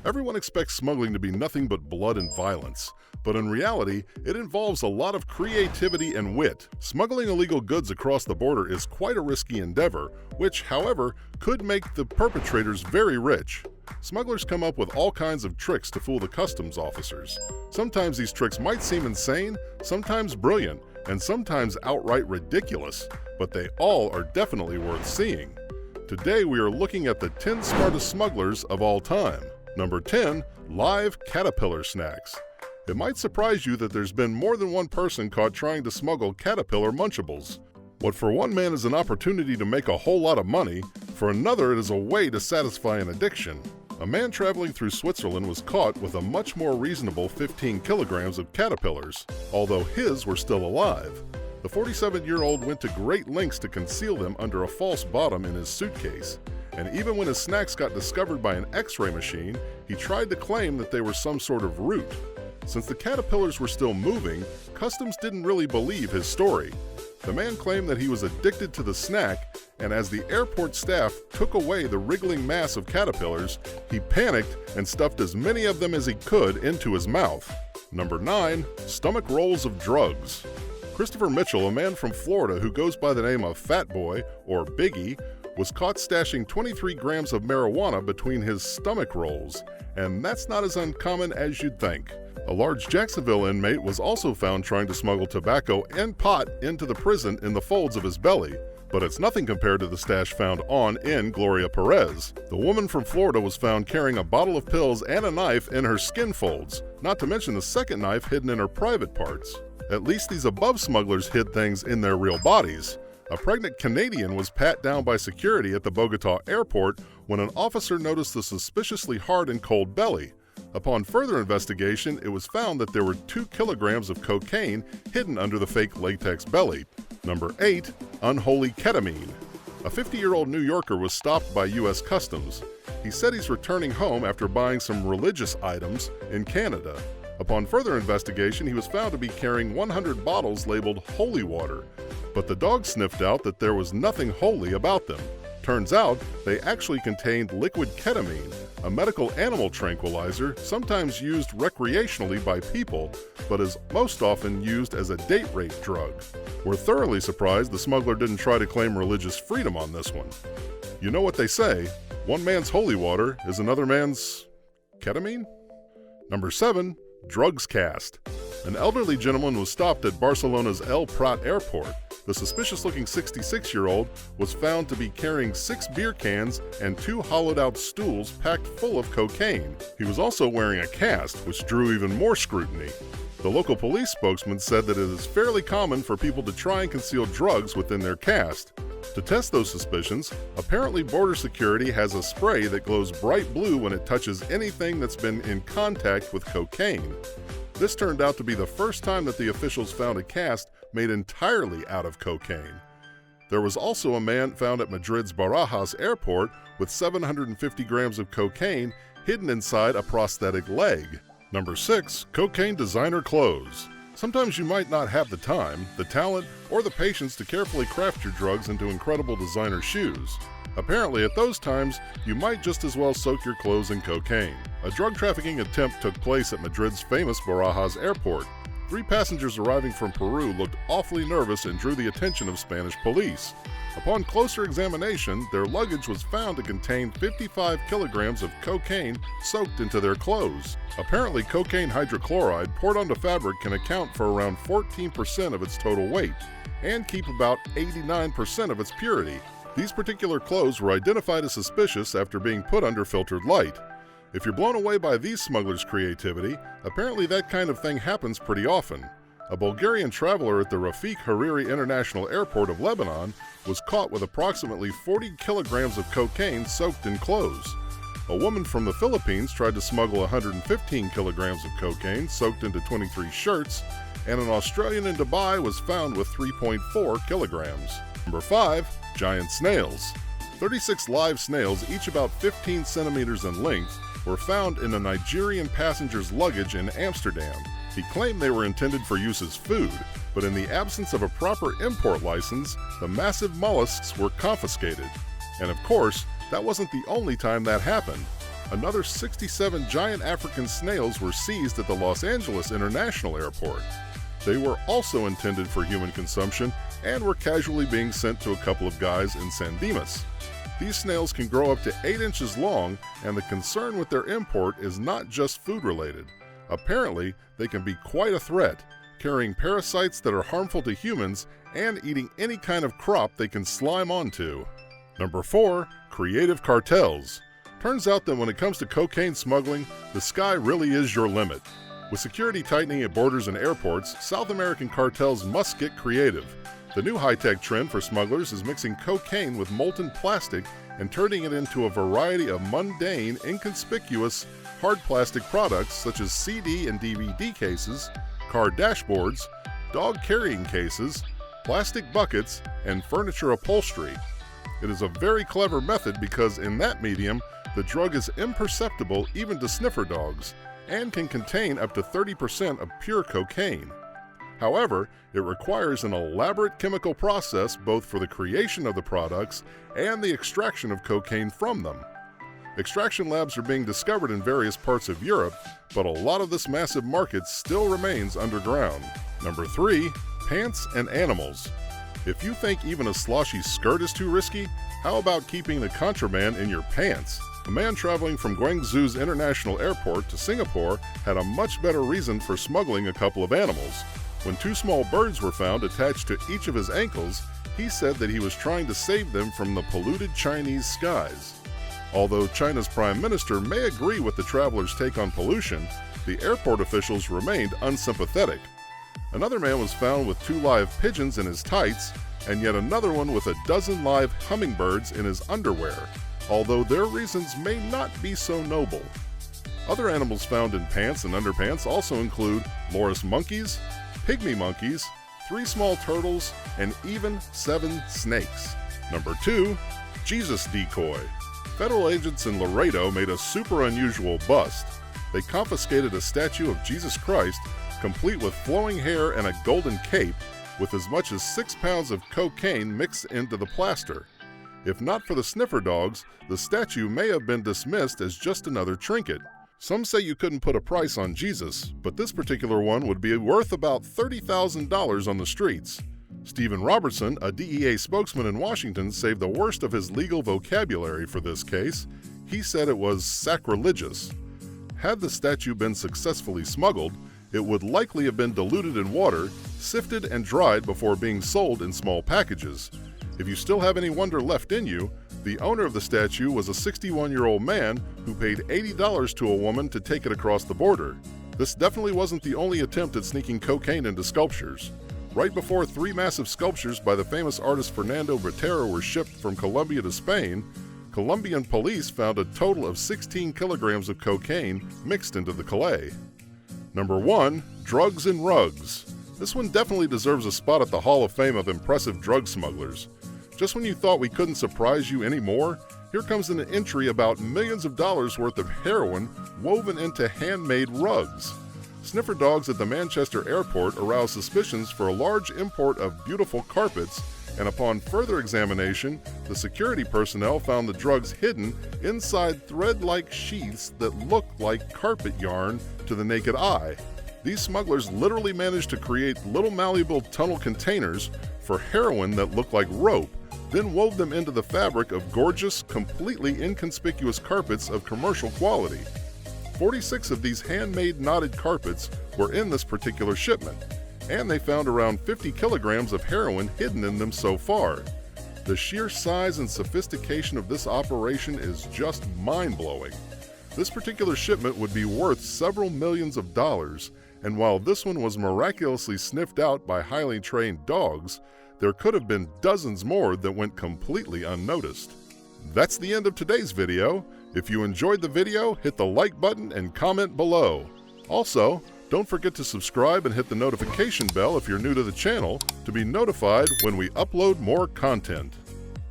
Everyone expects smuggling to be nothing but blood and violence, but in reality, it involves a lot of creativity and wit. Smuggling illegal goods across the border is quite a risky endeavor, which, however, could make the perpetrators very rich. Smugglers come up with all kinds of tricks to fool the customs officers. Sometimes these tricks might seem insane, sometimes brilliant, and sometimes outright ridiculous, but they all are definitely worth seeing. Today we are looking at the 10 smartest smugglers of all time. Number 10. Live caterpillar snacks. It might surprise you that there's been more than one person caught trying to smuggle caterpillar Munchables. What for one man is an opportunity to make a whole lot of money, for another it is a way to satisfy an addiction. A man traveling through Switzerland was caught with a much more reasonable 15 kilograms of caterpillars, although his were still alive. The 47-year-old went to great lengths to conceal them under a false bottom in his suitcase. And even when his snacks got discovered by an X-ray machine, he tried to claim that they were some sort of root. Since the caterpillars were still moving, customs didn't really believe his story. The man claimed that he was addicted to the snack, and as the airport staff took away the wriggling mass of caterpillars, he panicked and stuffed as many of them as he could into his mouth. Number 9. Stomach rolls of drugs. Christopher Mitchell, a man from Florida who goes by the name of Fat Boy, or Biggie, was caught stashing 23 grams of marijuana between his stomach rolls, and that's not as uncommon as you'd think. A large Jacksonville inmate was also found trying to smuggle tobacco and pot into the prison in the folds of his belly, but it's nothing compared to the stash found in Gloria Perez. The woman from Florida was found carrying a bottle of pills and a knife in her skin folds, not to mention the second knife hidden in her private parts. At least these above smugglers hid things in their real bodies. A pregnant Canadian was pat down by security at the Bogota airport when an officer noticed the suspiciously hard and cold belly. Upon further investigation, it was found that there were 2 kilograms of cocaine hidden under the fake latex belly. Number 8. Unholy ketamine. A 50-year-old New Yorker was stopped by U.S. Customs. He said he's returning home after buying some religious items in Canada. Upon further investigation, he was found to be carrying 100 bottles labeled holy water, but the dog sniffed out that there was nothing holy about them. Turns out, they actually contained liquid ketamine, a medical animal tranquilizer sometimes used recreationally by people, but is most often used as a date rape drug. We're thoroughly surprised the smuggler didn't try to claim religious freedom on this one. You know what they say, one man's holy water is another man's ketamine? Number 7. Drugs cast. An elderly gentleman was stopped at Barcelona's El Prat airport. The suspicious-looking 66-year-old was found to be carrying 6 beer cans and 2 hollowed-out stools packed full of cocaine. He was also wearing a cast, which drew even more scrutiny. The local police spokesman said that it is fairly common for people to try and conceal drugs within their cast. To test those suspicions, apparently border security has a spray that glows bright blue when it touches anything that's been in contact with cocaine. This turned out to be the first time that the officials found a cast made entirely out of cocaine. There was also a man found at Madrid's Barajas airport with 750 grams of cocaine hidden inside a prosthetic leg. Number 6. Cocaine designer clothes. Sometimes you might not have the time, the talent, or the patience to carefully craft your drugs into incredible designer shoes. Apparently, at those times, you might just as well soak your clothes in cocaine. A drug trafficking attempt took place at Madrid's famous Barajas airport. 3 passengers arriving from Peru looked awfully nervous and drew the attention of Spanish police. Upon closer examination, their luggage was found to contain 55 kilograms of cocaine soaked into their clothes. Apparently, cocaine hydrochloride poured onto fabric can account for around 14% of its total weight and keep about 89% of its purity. These particular clothes were identified as suspicious after being put under filtered light. If you're blown away by these smugglers' creativity, apparently that kind of thing happens pretty often. A Bulgarian traveler at the Rafik Hariri International Airport of Lebanon was caught with approximately 40 kilograms of cocaine soaked in clothes. A woman from the Philippines tried to smuggle 115 kilograms of cocaine soaked into 23 shirts, and an Australian in Dubai was found with 3.4 kilograms. Number 5. Giant snails. 36 live snails, each about 15 centimeters in length, were found in a Nigerian passenger's luggage in Amsterdam. He claimed they were intended for use as food, but in the absence of a proper import license, the massive mollusks were confiscated. And of course, that wasn't the only time that happened. Another 67 giant African snails were seized at the Los Angeles International Airport. They were also intended for human consumption and were casually being sent to a couple of guys in San Dimas. These snails can grow up to 8 inches long, and the concern with their import is not just food-related. Apparently, they can be quite a threat, carrying parasites that are harmful to humans and eating any kind of crop they can slime onto. Number 4. Creative cartels. Turns out that when it comes to cocaine smuggling, the sky really is your limit. With security tightening at borders and airports, South American cartels must get creative. The new high-tech trend for smugglers is mixing cocaine with molten plastic and turning it into a variety of mundane, inconspicuous, hard plastic products such as CD and DVD cases, car dashboards, dog carrying cases, plastic buckets, and furniture upholstery. It is a very clever method because in that medium, the drug is imperceptible even to sniffer dogs and can contain up to 30% of pure cocaine. However, it requires an elaborate chemical process both for the creation of the products and the extraction of cocaine from them. Extraction labs are being discovered in various parts of Europe, but a lot of this massive market still remains underground. Number 3. Pants and animals. If you think even a sloshy skirt is too risky, how about keeping the contraband in your pants? A man traveling from Guangzhou's International Airport to Singapore had a much better reason for smuggling a couple of animals. When 2 small birds were found attached to each of his ankles, he said that he was trying to save them from the polluted Chinese skies. Although China's Prime Minister may agree with the traveler's take on pollution, the airport officials remained unsympathetic. Another man was found with 2 live pigeons in his tights, and yet another one with a dozen live hummingbirds in his underwear, although their reasons may not be so noble. Other animals found in pants and underpants also include loris monkeys, pygmy monkeys, 3 small turtles, and even 7 snakes. Number 2. Jesus decoy. Federal agents in Laredo made a super unusual bust. They confiscated a statue of Jesus Christ, complete with flowing hair and a golden cape, with as much as 6 pounds of cocaine mixed into the plaster. If not for the sniffer dogs, the statue may have been dismissed as just another trinket. Some say you couldn't put a price on Jesus, but this particular one would be worth about $30,000 on the streets. Stephen Robertson, a DEA spokesman in Washington, saved the worst of his legal vocabulary for this case. He said it was sacrilegious. Had the statue been successfully smuggled, it would likely have been diluted in water, sifted and dried before being sold in small packages. If you still have any wonder left in you, the owner of the statue was a 61-year-old man who paid $80 to a woman to take it across the border. This definitely wasn't the only attempt at sneaking cocaine into sculptures. Right before 3 massive sculptures by the famous artist Fernando Botero were shipped from Colombia to Spain, Colombian police found a total of 16 kilograms of cocaine mixed into the clay. Number 1. Drugs and rugs. This one definitely deserves a spot at the Hall of Fame of impressive drug smugglers. Just when you thought we couldn't surprise you anymore, here comes an entry about millions of dollars worth of heroin woven into handmade rugs. Sniffer dogs at the Manchester airport aroused suspicions for a large import of beautiful carpets, and upon further examination, the security personnel found the drugs hidden inside thread-like sheaths that looked like carpet yarn to the naked eye. These smugglers literally managed to create little malleable tunnel containers for heroin that looked like rope, then wove them into the fabric of gorgeous, completely inconspicuous carpets of commercial quality. 46 of these handmade knotted carpets were in this particular shipment, and they found around 50 kilograms of heroin hidden in them so far. The sheer size and sophistication of this operation is just mind-blowing. This particular shipment would be worth several millions of dollars, and while this one was miraculously sniffed out by highly trained dogs, there could have been dozens more that went completely unnoticed. That's the end of today's video. If you enjoyed the video, hit the like button and comment below. Also, don't forget to subscribe and hit the notification bell if you're new to the channel to be notified when we upload more content.